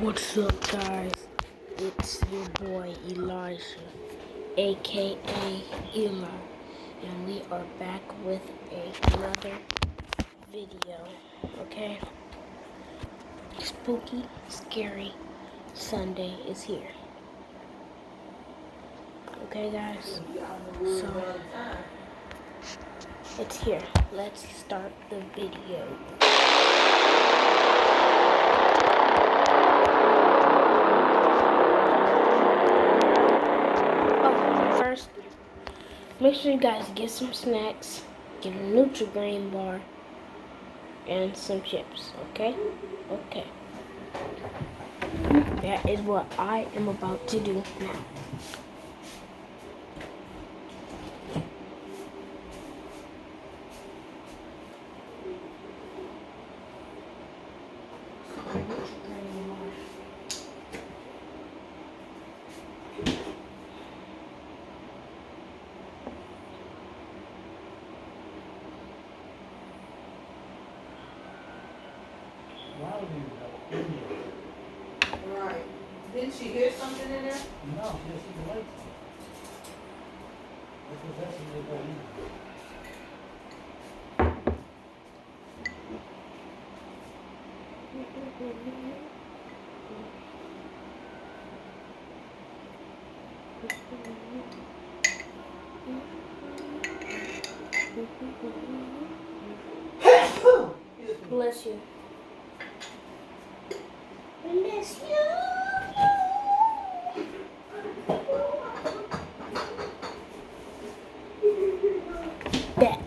What's up, guys? It's your boy Elijah, aka Eli, and we are back with another video. Okay? Spooky, scary Sunday is here. Okay, guys? So, it's here. Let's start the video. First, make sure you guys get some snacks, get a Nutri-Grain bar, and some chips, okay? Okay. That is what I am about to do now. Right. Didn't she hear something in there? No, she just see the lights on. That's what that's what they got in. Bless you. Bless you. Back.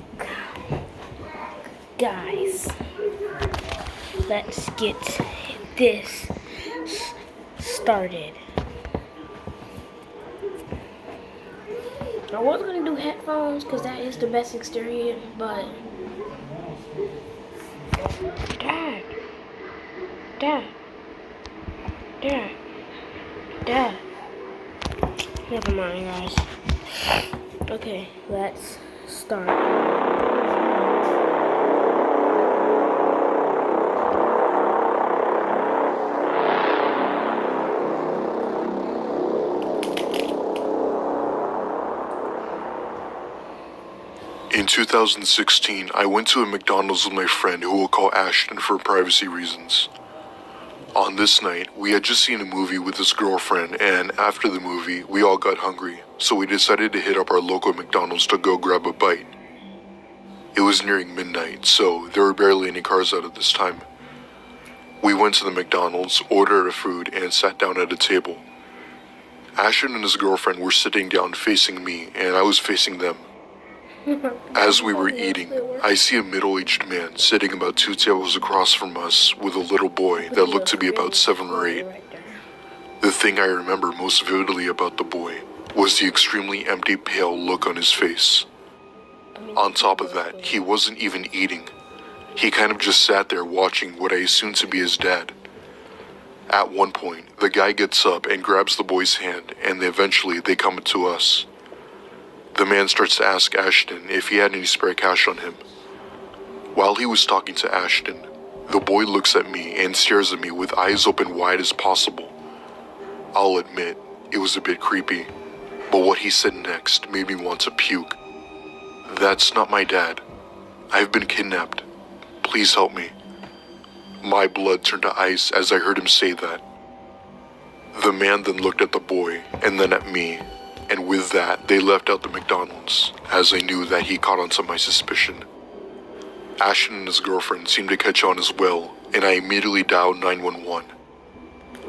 Guys, let's get this started. I was gonna do headphones because that is the best exterior, but Dad. Never mind, guys. Okay, let's start. In 2016, I went to a McDonald's with my friend who we'll call Ashton for privacy reasons. On this night, we had just seen a movie with his girlfriend, and after the movie, we all got hungry, so we decided to hit up our local McDonald's to go grab a bite. It was nearing midnight, so there were barely any cars out at this time. We went to the McDonald's, ordered our food, and sat down at a table. Ashton and his girlfriend were sitting down facing me, and I was facing them. As we were eating, I see a middle-aged man sitting about 2 tables across from us with a little boy that looked to be about 7 or 8. The thing I remember most vividly about the boy was the extremely empty, pale look on his face. On top of that, he wasn't even eating. He kind of just sat there watching what I assumed to be his dad. At one point, the guy gets up and grabs the boy's hand, and eventually they come to us. The man starts to ask Ashton if he had any spare cash on him. While he was talking to Ashton, the boy looks at me and stares at me with eyes open wide as possible. I'll admit, it was a bit creepy, but what he said next made me want to puke. "That's not my dad. I've been kidnapped. Please help me." My blood turned to ice as I heard him say that. The man then looked at the boy and then at me. And with that, they left out the McDonald's, as I knew that he caught on to my suspicion. Ashton and his girlfriend seemed to catch on as well, and I immediately dialed 911.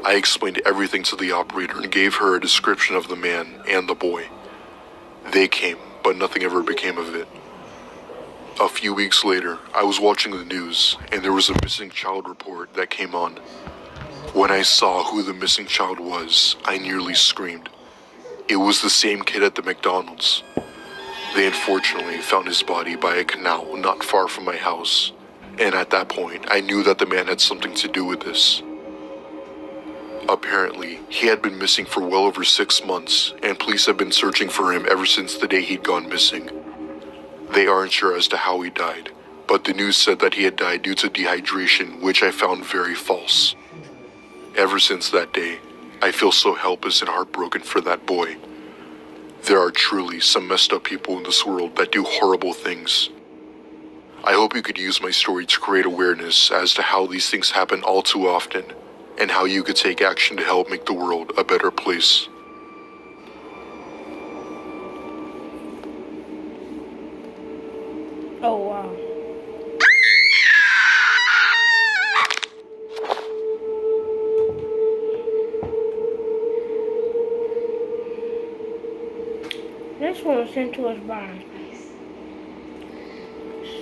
I explained everything to the operator and gave her a description of the man and the boy. They came, but nothing ever became of it. A few weeks later, I was watching the news, and there was a missing child report that came on. When I saw who the missing child was, I nearly screamed. It was the same kid at the McDonald's. They unfortunately found his body by a canal not far from my house, and at that point, I knew that the man had something to do with this. Apparently, he had been missing for well over 6 months, and police have been searching for him ever since the day he'd gone missing. They aren't sure as to how he died, but the news said that he had died due to dehydration, which I found very false. Ever since that day, I feel so helpless and heartbroken for that boy. There are truly some messed up people in this world that do horrible things. I hope you could use my story to create awareness as to how these things happen all too often, and how you could take action to help make the world a better place. Oh, wow. This one was sent to us by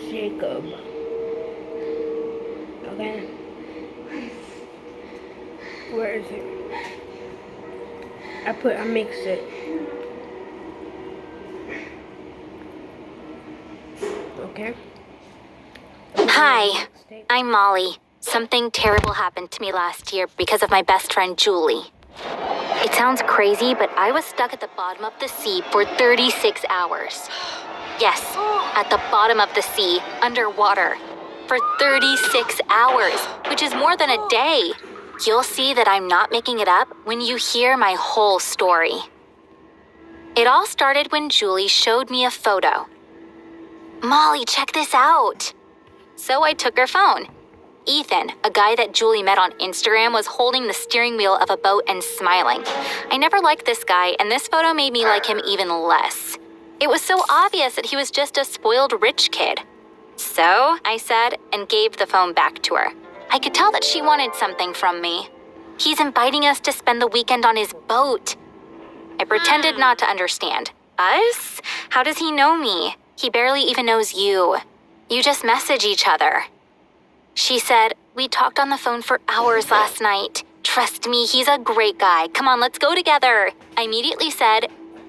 Jacob. Okay. Where is it? I mixed it. Okay. Hi, I'm Molly. Something terrible happened to me last year because of my best friend Julie. It sounds crazy, but I was stuck at the bottom of the sea for 36 hours. Yes, at the bottom of the sea, underwater, for 36 hours, which is more than a day. You'll see that I'm not making it up when you hear my whole story. It all started when Julie showed me a photo. Molly, check this out. So I took her phone. Ethan, a guy that Julie met on Instagram, was holding the steering wheel of a boat and smiling. I never liked this guy, and this photo made me like him even less. It was so obvious that he was just a spoiled rich kid. So, I said, and gave the phone back to her. I could tell that she wanted something from me. He's inviting us to spend the weekend on his boat. I pretended not to understand. Us? How does he know me? He barely even knows you. You just message each other. She said, we talked on the phone for hours last night. Trust me, he's a great guy. Come on, let's go together. I immediately said,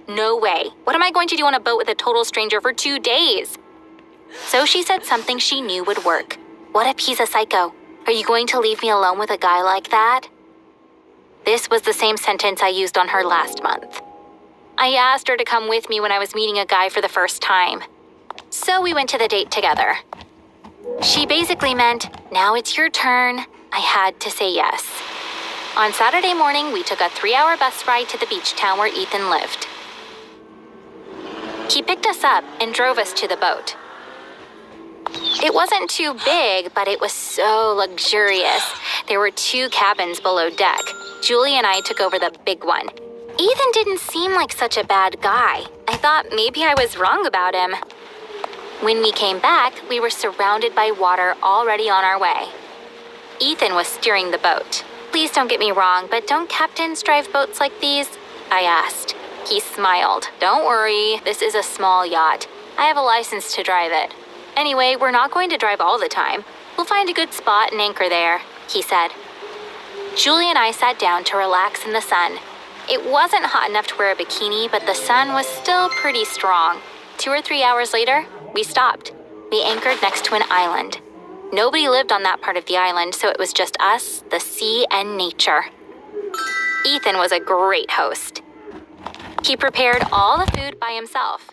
no way. What am I going to do on a boat with a total stranger for 2 days? So she said something she knew would work. What if he's a psycho? Are you going to leave me alone with a guy like that? This was the same sentence I used on her last month. I asked her to come with me when I was meeting a guy for the first time. So we went to the date together. She basically meant, now it's your turn. I had to say yes. On Saturday morning, we took a 3-hour bus ride to the beach town where Ethan lived. He picked us up and drove us to the boat. It wasn't too big, but it was so luxurious. There were 2 cabins below deck. Julie and I took over the big one. Ethan didn't seem like such a bad guy. I thought maybe I was wrong about him. When we came back, we were surrounded by water already on our way. Ethan was steering the boat. Please don't get me wrong, but don't captains drive boats like these? I asked. He smiled. Don't worry, this is a small yacht. I have a license to drive it. Anyway, we're not going to drive all the time. We'll find a good spot and anchor there, he said. Julie and I sat down to relax in the sun. It wasn't hot enough to wear a bikini, but the sun was still pretty strong. 2 or 3 hours later, we stopped. We anchored next to an island. Nobody lived on that part of the island, so it was just us, the sea, and nature. Ethan was a great host. He prepared all the food by himself.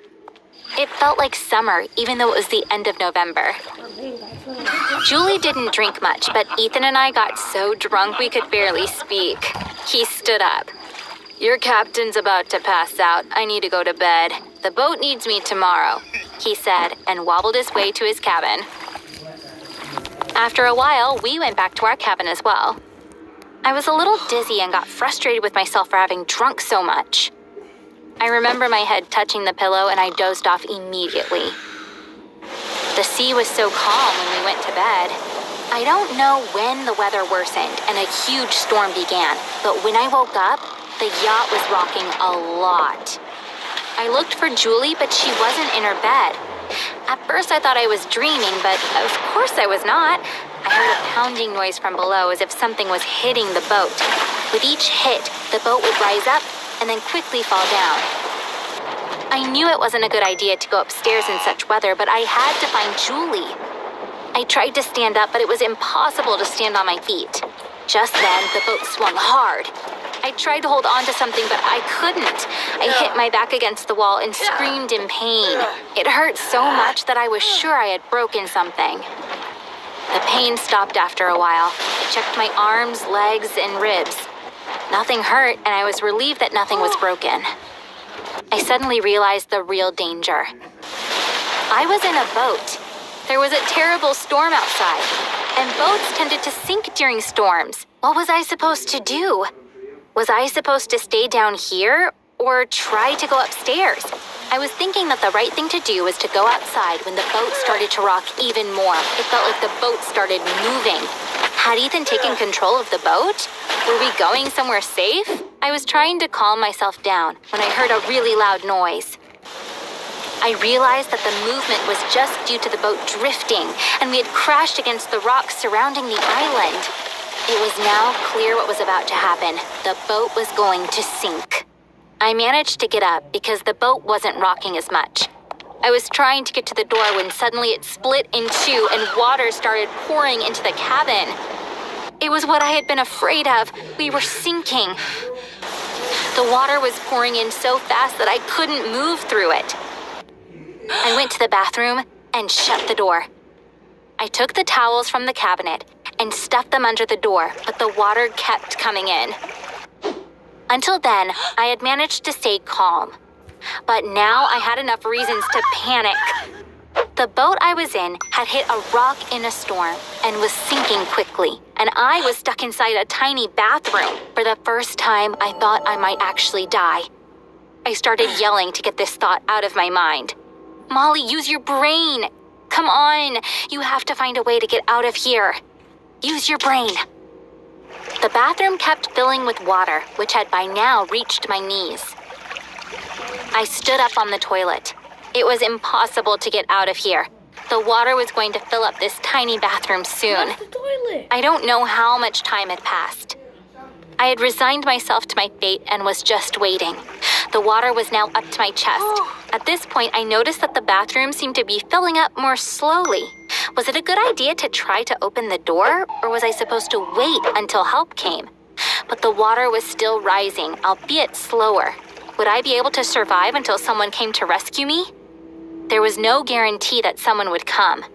It felt like summer, even though it was the end of November. Julie didn't drink much, but Ethan and I got so drunk we could barely speak. He stood up. Your captain's about to pass out. I need to go to bed. The boat needs me tomorrow, he said, and wobbled his way to his cabin. After a while, we went back to our cabin as well. I was a little dizzy and got frustrated with myself for having drunk so much. I remember my head touching the pillow and I dozed off immediately. The sea was so calm when we went to bed. I don't know when the weather worsened and a huge storm began, but when I woke up, the yacht was rocking a lot. I looked for Julie, but she wasn't in her bed. At first I thought I was dreaming, but of course I was not. I heard a pounding noise from below as if something was hitting the boat. With each hit, the boat would rise up and then quickly fall down. I knew it wasn't a good idea to go upstairs in such weather, but I had to find Julie. I tried to stand up, but it was impossible to stand on my feet. Just then, the boat swung hard. I tried to hold on to something, but I couldn't. I hit my back against the wall and screamed in pain. It hurt so much that I was sure I had broken something. The pain stopped after a while. I checked my arms, legs, and ribs. Nothing hurt, and I was relieved that nothing was broken. I suddenly realized the real danger. I was in a boat. There was a terrible storm outside, and boats tended to sink during storms. What was I supposed to do? Was I supposed to stay down here or try to go upstairs? I was thinking that the right thing to do was to go outside when the boat started to rock even more. It felt like the boat started moving. Had Ethan taken control of the boat? Were we going somewhere safe? I was trying to calm myself down when I heard a really loud noise. I realized that the movement was just due to the boat drifting, and we had crashed against the rocks surrounding the island. It was now clear what was about to happen. The boat was going to sink. I managed to get up because the boat wasn't rocking as much. I was trying to get to the door when suddenly it split in two and water started pouring into the cabin. It was what I had been afraid of. We were sinking. The water was pouring in so fast that I couldn't move through it. I went to the bathroom and shut the door. I took the towels from the cabinet and stuffed them under the door, but the water kept coming in. Until then, I had managed to stay calm. But now I had enough reasons to panic. The boat I was in had hit a rock in a storm and was sinking quickly, and I was stuck inside a tiny bathroom. For the first time, I thought I might actually die. I started yelling to get this thought out of my mind. Molly, use your brain. Come on, you have to find a way to get out of here. Use your brain. The bathroom kept filling with water, which had by now reached my knees. I stood up on the toilet. It was impossible to get out of here. The water was going to fill up this tiny bathroom soon. Where's the toilet? I don't know how much time had passed. I had resigned myself to my fate and was just waiting. The water was now up to my chest. At this point, I noticed that the bathroom seemed to be filling up more slowly. Was it a good idea to try to open the door, or was I supposed to wait until help came? But the water was still rising, albeit slower. Would I be able to survive until someone came to rescue me? There was no guarantee that someone would come.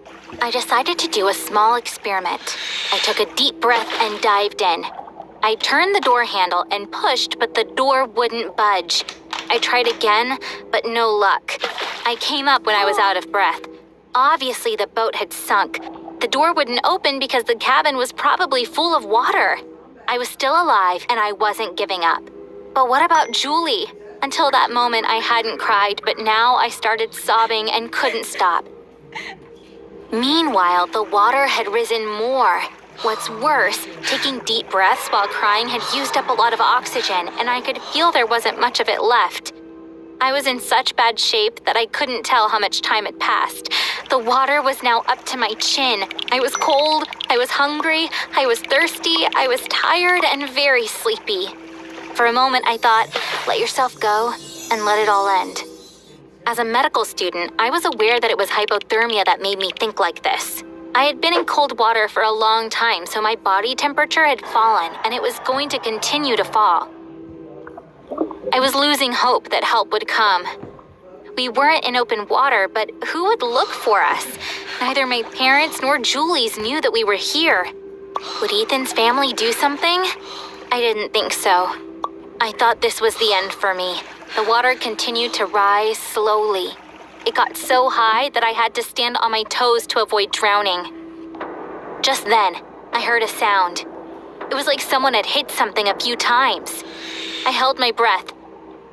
I decided to do a small experiment. I took a deep breath and dived in. I turned the door handle and pushed, but the door wouldn't budge. I tried again, but no luck. I came up when I was out of breath. Obviously, the boat had sunk. The door wouldn't open because the cabin was probably full of water. I was still alive, and I wasn't giving up. But what about Julie? Until that moment, I hadn't cried, but now I started sobbing and couldn't stop. Meanwhile, the water had risen more. What's worse, taking deep breaths while crying had used up a lot of oxygen, and I could feel there wasn't much of it left. I was in such bad shape that I couldn't tell how much time had passed. The water was now up to my chin. I was cold, I was hungry, I was thirsty, I was tired and very sleepy. For a moment, I thought, let yourself go and let it all end. As a medical student, I was aware that it was hypothermia that made me think like this. I had been in cold water for a long time, so my body temperature had fallen, and it was going to continue to fall. I was losing hope that help would come. We weren't in open water, but who would look for us? Neither my parents nor Julie's knew that we were here. Would Ethan's family do something? I didn't think so. I thought this was the end for me. The water continued to rise slowly. It got so high that I had to stand on my toes to avoid drowning. Just then, I heard a sound. It was like someone had hit something a few times. I held my breath.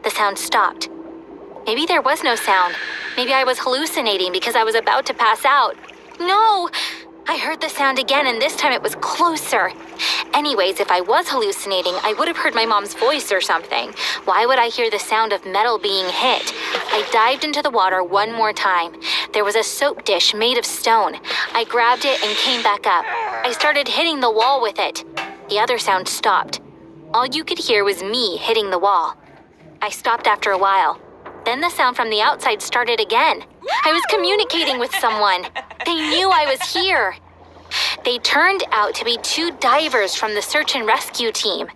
The sound stopped. Maybe there was no sound. Maybe I was hallucinating because I was about to pass out. No! I heard the sound again, and this time it was closer. Anyways, if I was hallucinating, I would have heard my mom's voice or something. Why would I hear the sound of metal being hit? I dived into the water one more time. There was a soap dish made of stone. I grabbed it and came back up. I started hitting the wall with it. The other sound stopped. All you could hear was me hitting the wall. I stopped after a while. Then the sound from the outside started again. I was communicating with someone. They knew I was here. They turned out to be two divers from the search and rescue team.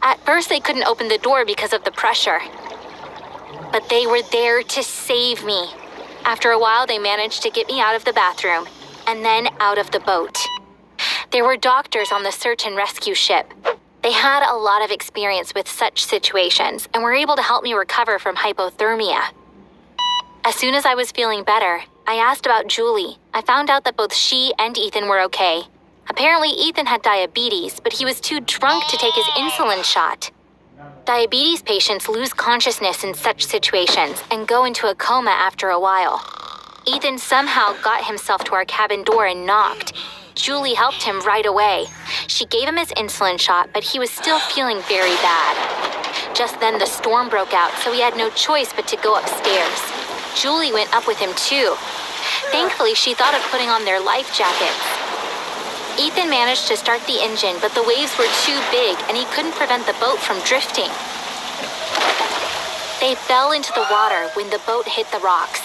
At first, they couldn't open the door because of the pressure. But they were there to save me. After a while, they managed to get me out of the bathroom and then out of the boat. There were doctors on the search and rescue ship. They had a lot of experience with such situations and were able to help me recover from hypothermia. As soon as I was feeling better, I asked about Julie. I found out that both she and Ethan were okay. Apparently, Ethan had diabetes, but he was too drunk to take his insulin shot. Diabetes patients lose consciousness in such situations and go into a coma after a while. Ethan somehow got himself to our cabin door and knocked. Julie helped him right away. She gave him his insulin shot, but he was still feeling very bad. Just then, the storm broke out, so he had no choice but to go upstairs. Julie went up with him too. Thankfully, she thought of putting on their life jackets. Ethan managed to start the engine, but the waves were too big and he couldn't prevent the boat from drifting. They fell into the water when the boat hit the rocks.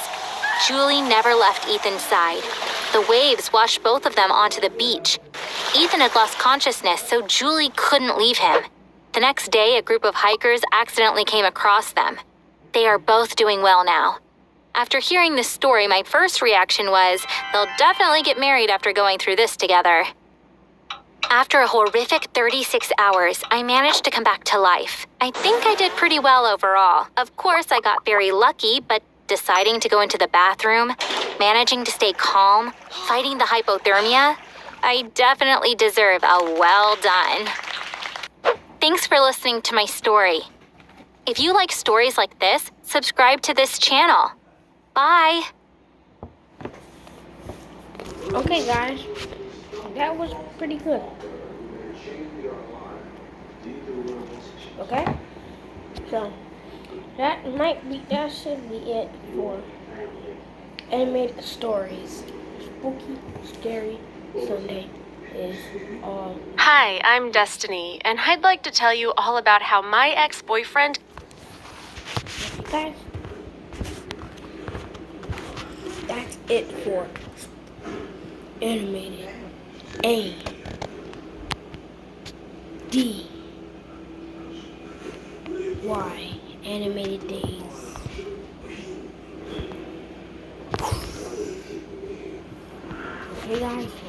Julie never left Ethan's side. The waves washed both of them onto the beach. Ethan had lost consciousness, so Julie couldn't leave him. The next day, a group of hikers accidentally came across them. They are both doing well now. After hearing this story, my first reaction was, they'll definitely get married after going through this together. After a horrific 36 hours, I managed to come back to life. I think I did pretty well overall. Of course, I got very lucky, but deciding to go into the bathroom, managing to stay calm, fighting the hypothermia, I definitely deserve a well done. Thanks for listening to my story. If you like stories like this, subscribe to this channel. Bye. Okay, guys. That was pretty good. Okay? So, that should be it for animated stories. Spooky, scary Sunday is all. Hi, I'm Destiny, and I'd like to tell you all about how my ex-boyfriend... Guys, that's it for animated ADY animated days. Okay, guys.